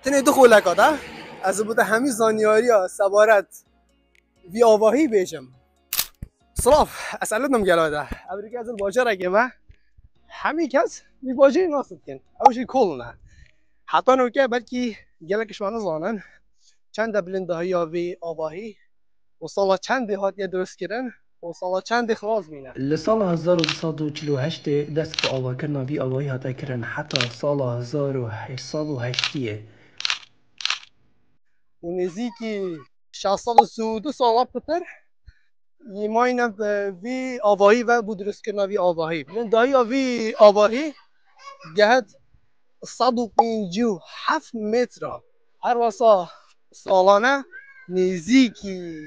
تنه دو خولکا ده از بوده همی زانیاریا سوارت وی آواهی بیشم صلاف اسألتنم گلاده ابریک از الباجر اگه ما همی کس وی باجری ناست کن اوشی کل نه حتی نوکه بلکی گلکش ما نزانن چند بلنده های وی آواهی و سالا چند هات یه درست کردن و سالا چند خلاص مینه لسال 1248 دست به آواکرنا وی آوایی هاتا کرن حتی سال 1808 و نزدیکی 632 سال پتر یماینه وی آواهی و بود درست کردن وی آواهی بلنده های وی آواهی جهت 157 متر هر واسه سالانه نزدیکی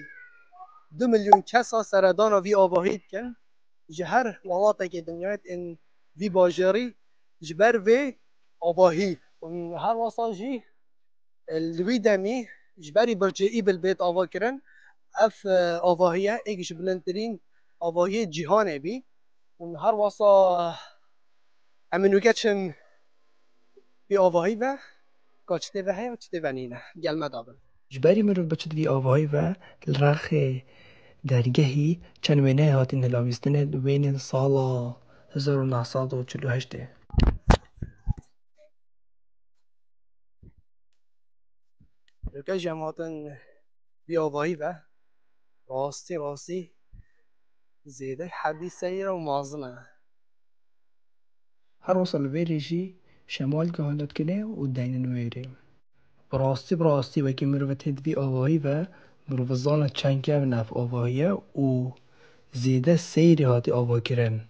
2 میلیون کس ها سردان وی آواهی کن جهر ولاته که دنیایت این وی باجری جبر وی آواهی هر واسه جی الوی دمی جبری برجعی بالبيت آوا کرن اف آواهیه ایگش بلندترین آواهی جهانه بی هر واسه امنوگه چن بی آواهی و گاچته و هی و چته و نینه گلمه دابن جبری مروف بچد وی آوایی و رخ درگهی چند وینه هاتی نلاویستنه وین سال 1948 لکه جماعتن بی آواهی و راستی زیده حدیثه و مازنه هر وصل ویریجی شمال که حالت کنه و دینن ویری براستی وکی مروفت هد وی آوایی و مروف زانه چند که نف آواییه و زیده سیری هاتی آوا کرن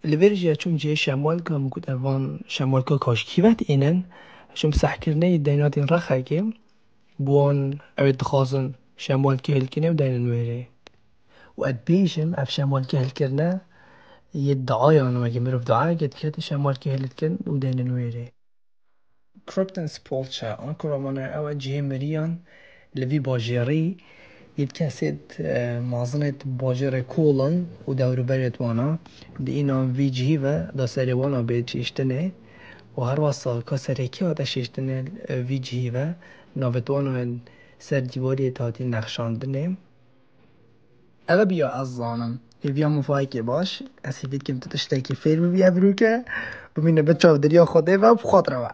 الفيرجيا چون جي شمال که مكود اوان شمال که کاشکیوت اینن شم سحکرنه دیناتین رخه که بوان اوید دخازن شمال که هل کنه و دینن ویره و اد بیشم اف شمال که هل کرنه يدعايا أنا ما جميرو في دعايا قد كده شمال كهلت كن ودين نويري كروبتن سبولتشا أنكرا مانا أو جيه مريان لفي باجيري يتكاسد معظنة باجيري كولن ودورو بريت وانا دي إنا في جيفا دا سري وانا بيت شيشتنه وهر وصا كسريكي هاتا شيشتنه في جيفا نافت وانا سر ديواري تاتي نخشاندنه اغا بیا از زانم بیا مفاهی باش از هیوید که تشتکی فیلم بیا بروکه ببینه به چاودریا خوده و بخاطره